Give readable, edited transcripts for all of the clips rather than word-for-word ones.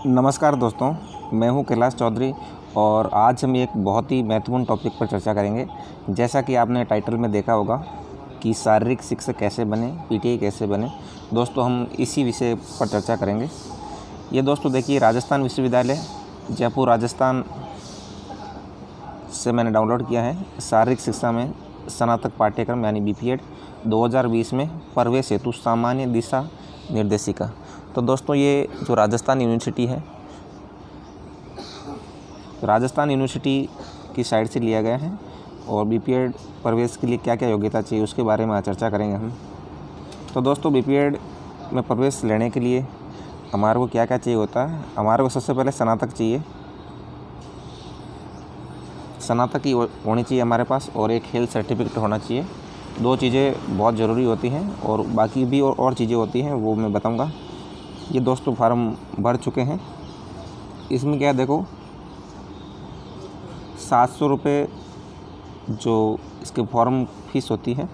नमस्कार दोस्तों, मैं हूं कैलाश चौधरी और आज हम एक बहुत ही महत्वपूर्ण टॉपिक पर चर्चा करेंगे। जैसा कि आपने टाइटल में देखा होगा कि शारीरिक शिक्षक कैसे बने, पीटीआई कैसे बने। दोस्तों हम इसी विषय पर चर्चा करेंगे। ये दोस्तों देखिए, राजस्थान विश्वविद्यालय जयपुर राजस्थान से मैंने डाउनलोड किया है शारीरिक शिक्षा में स्नातक पाठ्यक्रम यानी बीपीएड 2020 में प्रवेश हेतु सामान्य दिशा निर्देशिका। तो दोस्तों ये जो राजस्थान यूनिवर्सिटी है, राजस्थान यूनिवर्सिटी की साइड से लिया गया है और बीपीएड प्रवेश के लिए क्या क्या योग्यता चाहिए उसके बारे में आज चर्चा करेंगे हम। तो दोस्तों बीपीएड में प्रवेश लेने के लिए हमारे को क्या क्या चाहिए होता है। हमारे को सबसे पहले स्नातक चाहिए, स्नातक ही होनी चाहिए हमारे पास, और एक हेल्थ सर्टिफिकेट होना चाहिए। दो चीज़ें बहुत ज़रूरी होती हैं और बाकी भी और चीज़ें होती हैं, वो मैं बताऊंगा। ये दोस्तों फार्म भर चुके हैं। इसमें क्या देखो, 700 रुपये जो इसके फॉर्म फीस होती है,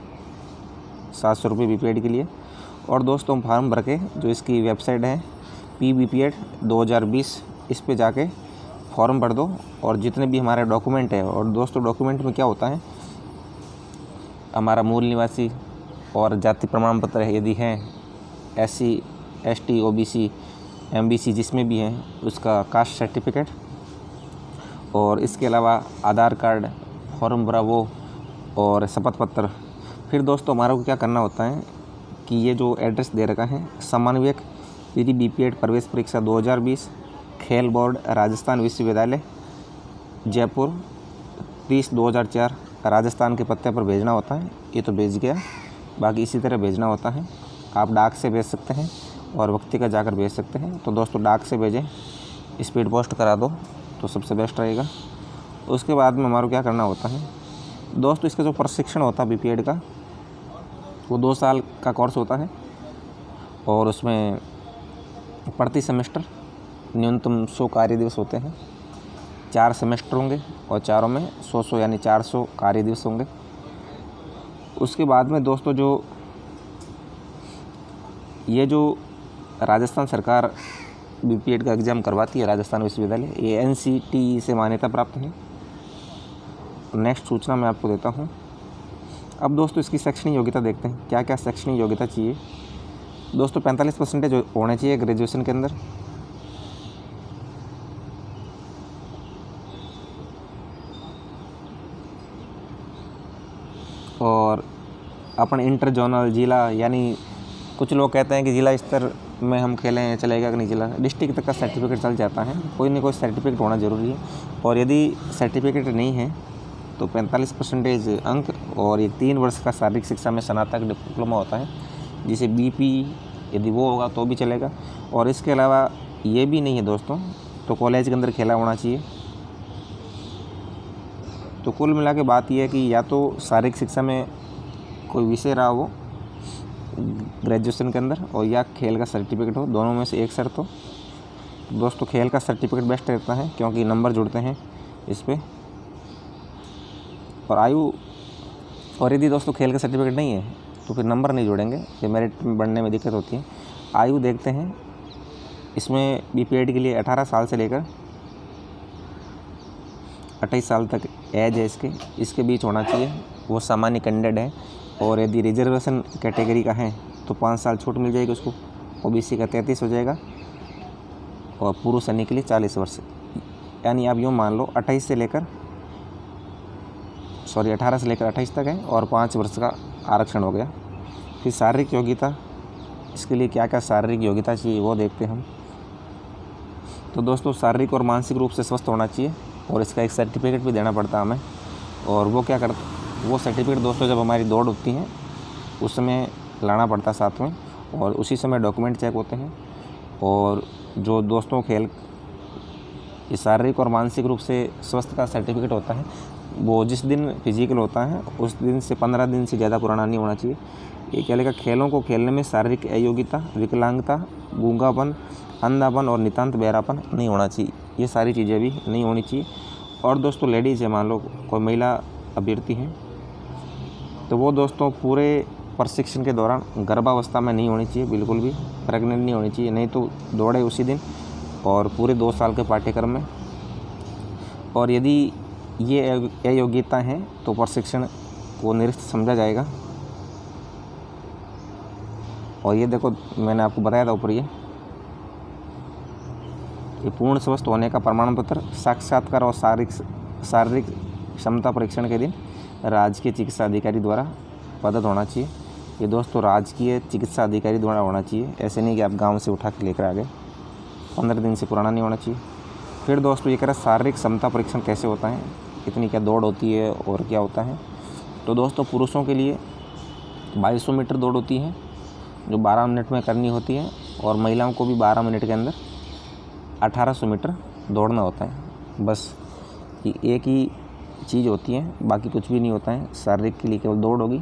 700 रुपये बीपीएड के लिए। और दोस्तों फार्म भर के जो इसकी वेबसाइट है PBPED 2020, इस पे जाके फॉर्म भर दो और जितने भी हमारे डॉक्यूमेंट है। और दोस्तों डॉक्यूमेंट में क्या होता है, हमारा मूल निवासी और जाति प्रमाण पत्र है यदि है, SC ST OBC MBC जिसमें भी हैं उसका कास्ट सर्टिफिकेट, और इसके अलावा आधार कार्ड, फॉर्म भरा वो, और शपथ पत्र। फिर दोस्तों हमारा को क्या करना होता है कि ये जो एड्रेस दे रखा है, समन्वयक विधि बीपीएड प्रवेश परीक्षा 2020 खेल बोर्ड राजस्थान विश्वविद्यालय जयपुर 30/2004 राजस्थान के पते पर भेजना होता है। ये तो भेज गया, बाकी इसी तरह भेजना होता है। आप डाक से भेज सकते हैं और व्यक्तिगत जाकर भेज सकते हैं। तो दोस्तों डाक से भेजें, स्पीड पोस्ट करा दो तो सबसे बेस्ट रहेगा। उसके बाद में हमारा क्या करना होता है दोस्तों, इसका जो प्रशिक्षण होता है बीपीएड का, वो 2 साल का कोर्स होता है और उसमें प्रति सेमेस्टर न्यूनतम 100 कार्य दिवस होते हैं। 4 सेमेस्टर होंगे और चारों में 100 यानी 400 कार्य दिवस होंगे। उसके बाद में दोस्तों जो राजस्थान सरकार बीपीएड का एग्ज़ाम करवाती है, राजस्थान विश्वविद्यालय, ये NCTE से मान्यता प्राप्त है। नेक्स्ट सूचना मैं आपको देता हूँ। अब दोस्तों इसकी शैक्षणिक योग्यता देखते हैं, क्या क्या शैक्षणिक योग्यता चाहिए। दोस्तों 45% होने चाहिए ग्रेजुएशन के अंदर। और अपन इंटर जोनल जिला, यानी कुछ लोग कहते हैं कि जिला स्तर में हम खेलें, चलेगा कि नहीं, जिला डिस्ट्रिक्ट तक का सर्टिफिकेट चल जाता है। कोई ना कोई सर्टिफिकेट होना ज़रूरी है, और यदि सर्टिफिकेट नहीं है तो 45% अंक और ये 3 वर्ष का शारीरिक शिक्षा में स्नातक डिप्लोमा होता है, जिसे BP यदि वो होगा तो भी चलेगा। और इसके अलावा ये भी नहीं है दोस्तों तो कॉलेज के अंदर खेला होना चाहिए। तो कुल मिला के बात यह है कि या तो शारीरिक शिक्षा में कोई विषय रहा हो ग्रेजुएशन के अंदर, और या खेल का सर्टिफिकेट हो, दोनों में से एक शर्त हो। दोस्तों खेल का सर्टिफिकेट बेस्ट रहता है क्योंकि नंबर जुड़ते हैं इस पर। और आयु, और यदि दोस्तों खेल का सर्टिफिकेट नहीं है तो फिर नंबर नहीं जुड़ेंगे, ये मेरिट में बढ़ने में दिक्कत होती है। आयु देखते हैं, इसमें बीपीएड के लिए 18 साल से लेकर 28 साल तक एज है इसके बीच होना चाहिए। वो सामान्य कैंडिडेट है, और यदि रिजर्वेशन कैटेगरी का है तो 5 साल छूट मिल जाएगी उसको। OBC का 33 हो जाएगा, और पुरुष सैनिक के लिए 40 वर्ष। यानी आप यूँ मान लो 18 से लेकर 28 तक है, और 5 वर्ष का आरक्षण हो गया। फिर शारीरिक योग्यता, इसके लिए क्या क्या शारीरिक योग्यता चाहिए वो देखते हैं हम। तो दोस्तों शारीरिक और मानसिक रूप से स्वस्थ होना चाहिए, और इसका एक सर्टिफिकेट भी देना पड़ता है हमें। और वो सर्टिफिकेट दोस्तों जब हमारी दौड़ होती है उस समय लाना पड़ता है साथ में, और उसी समय डॉक्यूमेंट चेक होते हैं। और जो दोस्तों ये शारीरिक और मानसिक रूप से स्वस्थ का सर्टिफिकेट होता है, वो जिस दिन फिजिकल होता है उस दिन से 15 दिन से ज़्यादा पुराना नहीं होना चाहिए। ये क्या लिखा, खेलों को खेलने में शारीरिक अयोग्यता, विकलांगता, गूंगापन, अंधापन और नितांत बहरापन नहीं होना चाहिए। ये सारी चीज़ें भी नहीं होनी चाहिए। और दोस्तों लेडीज़ है, मान लो कोई महिला अभ्यर्थी हैं, तो वो दोस्तों पूरे प्रशिक्षण के दौरान गर्भावस्था में नहीं होनी चाहिए, बिल्कुल भी प्रेग्नेंट नहीं होनी चाहिए, नहीं तो दौड़े उसी दिन और पूरे 2 साल के पाठ्यक्रम में। और यदि ये अयोग्यता है तो प्रशिक्षण को निरस्त समझा जाएगा। और ये देखो मैंने आपको बताया था ऊपर, ये पूर्ण स्वस्थ होने का प्रमाण पत्र, साक्षात्कार और शारीरिक क्षमता परीक्षण के दिन राजकीय चिकित्सा अधिकारी द्वारा प्रदत्त होना चाहिए। ये दोस्तों राजकीय चिकित्सा अधिकारी द्वारा होना चाहिए, ऐसे नहीं कि आप गांव से उठा के लेकर आ गए। 15 दिन से पुराना नहीं होना चाहिए। फिर दोस्तों ये कह रहा है शारीरिक क्षमता परीक्षण कैसे होता है, कितनी क्या दौड़ होती है और क्या होता है। तो दोस्तों पुरुषों के लिए 2200 मीटर दौड़ होती है जो 12 मिनट में करनी होती है, और महिलाओं को भी 12 मिनट के अंदर 1800 मीटर दौड़ना होता है। बस ये एक ही चीज़ होती है, बाकी कुछ भी नहीं होता है। शारीरिक के लिए केवल दौड़ होगी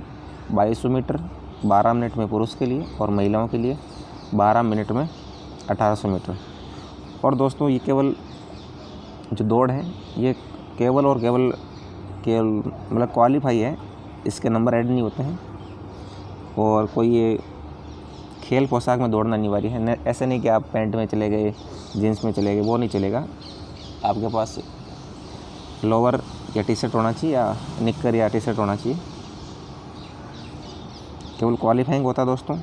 2200 मीटर 12 मिनट में पुरुष के लिए, और महिलाओं के लिए 12 मिनट में 1800 मीटर। और दोस्तों ये केवल जो दौड़ है ये केवल मतलब क्वालिफाई है, इसके नंबर ऐड नहीं होते हैं। और कोई ये खेल पोशाक में दौड़ना अनिवार्य है, ऐसे नहीं कि आप पैंट में चले गए, जीन्स में चले गए, वो नहीं चलेगा। आपके पास लोअर या टी शर्ट होना चाहिए, या निक्कर या टी शर्ट होना चाहिए। केवल क्वालिफाइंग होता है दोस्तों।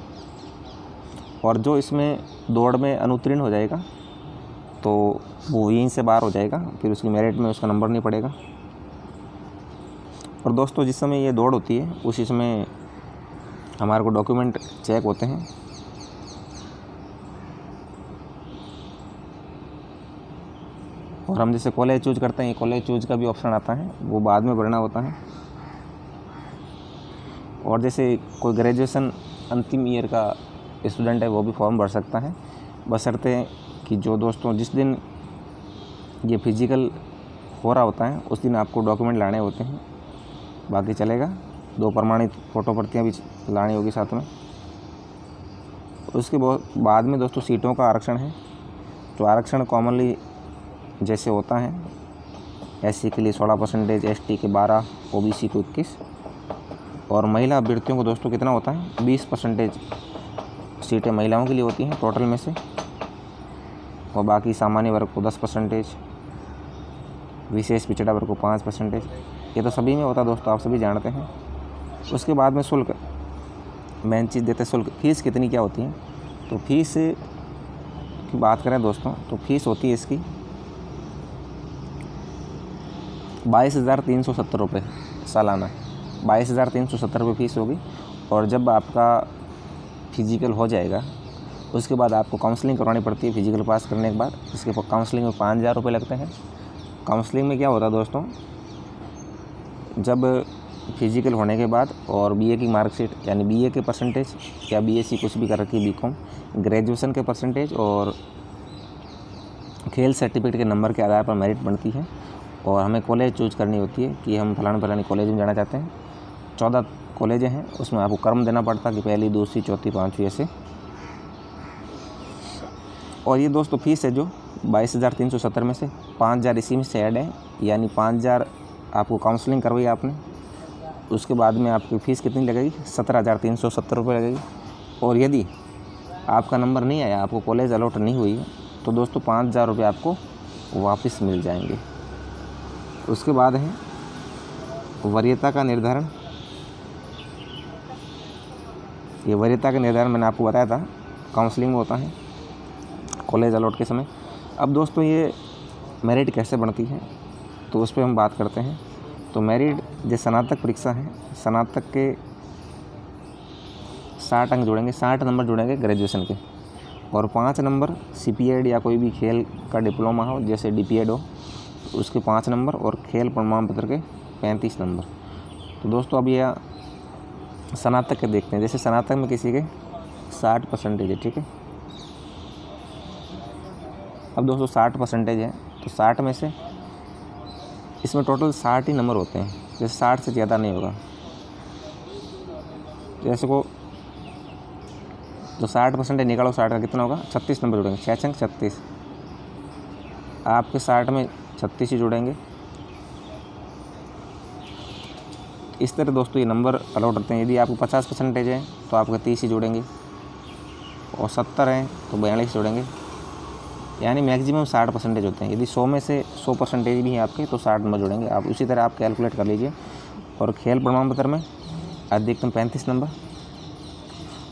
और जो इसमें दौड़ में अनुत्तीर्ण हो जाएगा तो वो यहीं से बाहर हो जाएगा, फिर उसकी मेरिट में उसका नंबर नहीं पड़ेगा। और दोस्तों जिस समय ये दौड़ होती है उसी समय हमारे को डॉक्यूमेंट चेक होते हैं। और हम जैसे कॉलेज चूज करते हैं, कॉलेज चूज का भी ऑप्शन आता है, वो बाद में भरना होता है। और जैसे कोई ग्रेजुएशन अंतिम ईयर का स्टूडेंट है वो भी फॉर्म भर सकता है, बशर्ते कि जो दोस्तों जिस दिन ये फिजिकल हो रहा होता है उस दिन आपको डॉक्यूमेंट लाने होते हैं, बाकी चलेगा। 2 प्रमाणित फ़ोटो प्रतियाँ भी लानी होगी साथ में। उसके बाद में दोस्तों सीटों का आरक्षण है। तो आरक्षण कॉमनली जैसे होता है, एससी के लिए 16%, एसटी के 12%, ओबीसी को 21%, और महिला अभ्यर्थियों को दोस्तों कितना होता है 20% सीटें महिलाओं के लिए होती हैं टोटल में से, और बाकी सामान्य वर्ग को 10%, विशेष पिछड़ा वर्ग को 5%। ये तो सभी में होता है दोस्तों, आप सभी जानते हैं। उसके बाद में शुल्क, मेन चीज़ देते शुल्क। फ़ीस कितनी क्या होती है, तो फीस की बात करें दोस्तों तो फीस होती है इसकी 22,370 रुपये सालाना। 22,370 रुपये फ़ीस होगी। और जब आपका फिजिकल हो जाएगा उसके बाद आपको काउंसलिंग करवानी पड़ती है। फिजिकल पास करने के बाद इसके काउंसलिंग में 5,000 रुपये लगते हैं। काउंसलिंग में क्या होता है दोस्तों, जब फिजिकल होने के बाद और बीए की मार्कशीट यानी बीए के परसेंटेज या बीएससी कुछ भी कर रखी है, बीकॉम, ग्रेजुएशन के परसेंटेज और खेल सर्टिफिकेट के नंबर के आधार पर मेरिट बनती है। और हमें कॉलेज चूज करनी होती है कि हम फलानी कॉलेज में जाना चाहते हैं। 14 कॉलेजें हैं, उसमें आपको क्रम देना पड़ता है कि पहली, दूसरी, चौथी, पाँचवीं ऐसे। और ये दोस्तों फीस है जो 22,370 में से 5,000 इसी में से ऐड है, यानी 5,000 आपको काउंसलिंग करवाई आपने, उसके बाद में आपकी फ़ीस कितनी लगेगी 17,370 रुपये लगेगी। और यदि आपका नंबर नहीं आया, आपको कॉलेज अलॉट नहीं हुई है, तो दोस्तों 5,000 रुपये आपको वापस मिल जाएंगे। उसके बाद है वरीयता का निर्धारण। ये वरीयता का निर्धारण मैंने आपको बताया था काउंसलिंग में होता है कॉलेज अलॉट के समय। अब दोस्तों ये मेरिट कैसे बढ़ती है तो उस पर हम बात करते हैं। तो मेरिट जो स्नातक परीक्षा है, स्नातक के 60 अंक जुड़ेंगे, 60 नंबर जुड़ेंगे ग्रेजुएशन के, और 5 नंबर सीपीएड या कोई भी खेल का डिप्लोमा हो जैसे डीपीएड हो उसके 5 नंबर, और खेल प्रमाण पत्र के 35 नंबर। तो दोस्तों अब यह स्नातक के देखते हैं। जैसे स्नातक में किसी के 60% है, ठीक है। अब दोस्तों 60% है तो 60 में से इसमें टोटल 60 ही नंबर होते हैं, जैसे 60 से ज़्यादा नहीं होगा। जैसे को तो 60% निकालो, 60 का कितना होगा 36 नंबर जुड़ेंगे, 6 अंक 36। आपके 60 में 36 ही जुड़ेंगे। इस तरह दोस्तों ये नंबर अलॉट होते हैं। यदि आपको 50% है तो आपके 30 ही जुड़ेंगे, और 70 हैं तो 42 जुड़ेंगे, यानी मैक्सिमम 60% होते हैं। यदि 100 में से 100% भी हैं आपके तो 60 नंबर जुड़ेंगे। आप उसी तरह आप कैलकुलेट कर लीजिए। और खेल प्रमाण पत्र में अधिकतम 35 नंबर,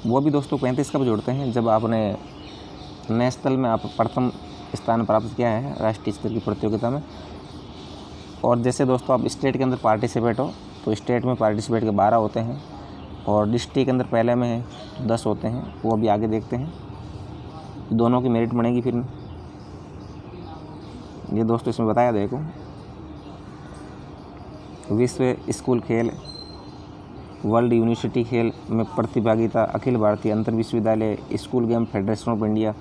वो भी दोस्तों 35 कब जोड़ते हैं, जब आपने नेशनल में आप प्रथम स्थान प्राप्त किया है राष्ट्रीय स्तर की प्रतियोगिता में। और जैसे दोस्तों आप स्टेट के अंदर पार्टिसिपेट हो तो स्टेट में पार्टिसिपेट के 12 होते हैं, और डिस्ट्रिक्ट के अंदर पहले में है तो 10 होते हैं। वो भी आगे देखते हैं, दोनों की मेरिट बनेगी फिर। ये दोस्तों इसमें बताया देखो, विश्व स्कूल खेल, वर्ल्ड यूनिवर्सिटी खेल में प्रतिभागिता, अखिल भारतीय अंतर विश्वविद्यालय school game federation of India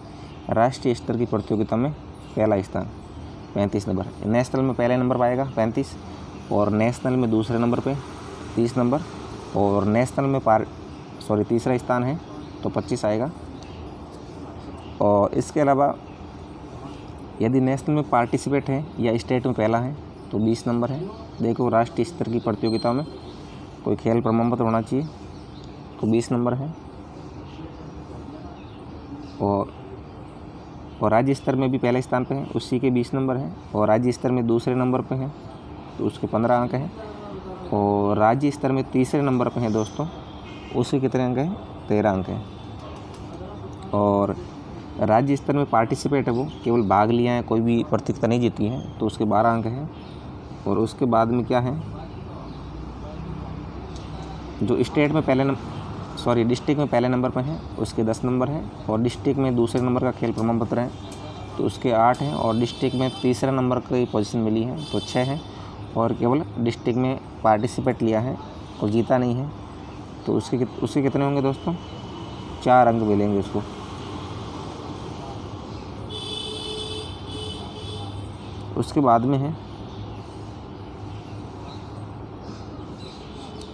राष्ट्रीय स्तर की प्रतियोगिता में पहला स्थान 35 नंबर। नेशनल में पहले नंबर पाएगा 35, और नेशनल में दूसरे नंबर पे 30 नंबर, और नेशनल में तीसरा स्थान है तो 25 आएगा। और इसके अलावा यदि नेशनल में पार्टिसिपेट है या स्टेट में पहला है तो 20 नंबर है। देखो राष्ट्रीय स्तर की प्रतियोगिता में कोई खेल प्रमाण पत्र होना चाहिए तो 20 नंबर है। और राज्य स्तर में भी पहले स्थान पे है, उसी के 20 नंबर हैं। और राज्य स्तर में दूसरे नंबर पे हैं तो उसके 15 अंक हैं। और राज्य स्तर में तीसरे नंबर पे हैं दोस्तों, उसके कितने अंक हैं, 13 अंक हैं। और राज्य स्तर में पार्टिसिपेट है, वो केवल भाग लिया है, कोई भी प्रतियोगिता नहीं जीती है, तो उसके 12 अंक हैं। और उसके बाद में क्या है, जो स्टेट में डिस्ट्रिक्ट में पहले नंबर पर हैं उसके 10 नंबर हैं। और डिस्ट्रिक्ट में दूसरे नंबर का खेल प्रमाण पत्र है तो उसके 8 हैं। और डिस्ट्रिक्ट में तीसरे नंबर की पोजीशन मिली है तो 6 हैं। और केवल डिस्ट्रिक्ट में पार्टिसिपेट लिया है और जीता नहीं है तो उसके कितने होंगे दोस्तों, 4 अंक मिलेंगे उसको। उसके बाद में है,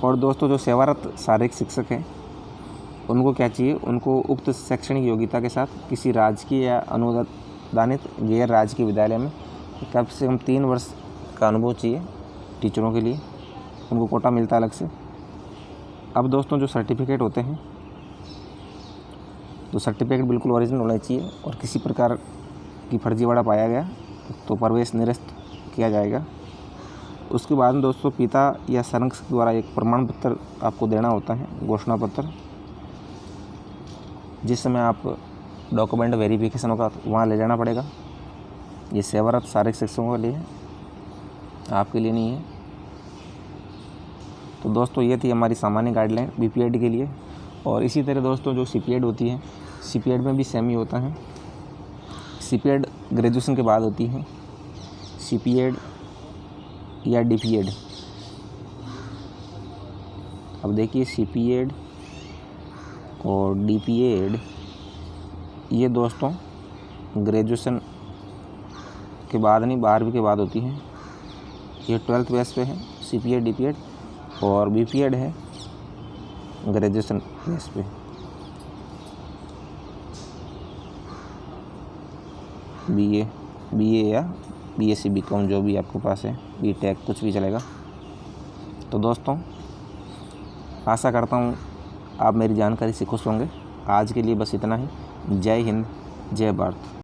और दोस्तों जो सेवारत शारीरिक शिक्षक हैं उनको क्या चाहिए, उनको उक्त शैक्षणिक योग्यता के साथ किसी राजकीय या अनुदानित गैर राजकीय विद्यालय में कम से कम 3 वर्ष का अनुभव चाहिए टीचरों के लिए, उनको कोटा मिलता है अलग से। अब दोस्तों जो सर्टिफिकेट होते हैं तो सर्टिफिकेट बिल्कुल ओरिजिनल होना चाहिए, और किसी प्रकार की फर्जीवाड़ा पाया गया तो प्रवेश निरस्त किया जाएगा। उसके बाद में दोस्तों पिता या संरक्षक द्वारा एक प्रमाण पत्र आपको देना होता है, घोषणा पत्र, जिस समय आप डॉक्यूमेंट वेरिफिकेशन होगा तो वहाँ ले जाना पड़ेगा। ये सेवारत शारीरिक शिक्षकों के लिए है, आपके लिए नहीं है। तो दोस्तों ये थी हमारी सामान्य गाइडलाइन बीपीएड के लिए। और इसी तरह दोस्तों जो सीपीएड होती है, सीपीएड में भी सेम ही होता है। सीपीएड ग्रेजुएशन के बाद होती है, सीपीएड या डीपीएड। अब देखिए सीपीएड और डीपीएड ये दोस्तों ग्रेजुएशन के बाद नहीं, 12वीं के बाद होती है। ये 12th बेस पे है सीपीएड डीपीएड, और बीपीएड है ग्रेजुएशन बेस पे। बीए या बीएससी बीकॉम जो भी आपके पास है, बीटेक कुछ भी चलेगा। तो दोस्तों आशा करता हूँ आप मेरी जानकारी से खुश होंगे। आज के लिए बस इतना ही। जय हिंद, जय भारत।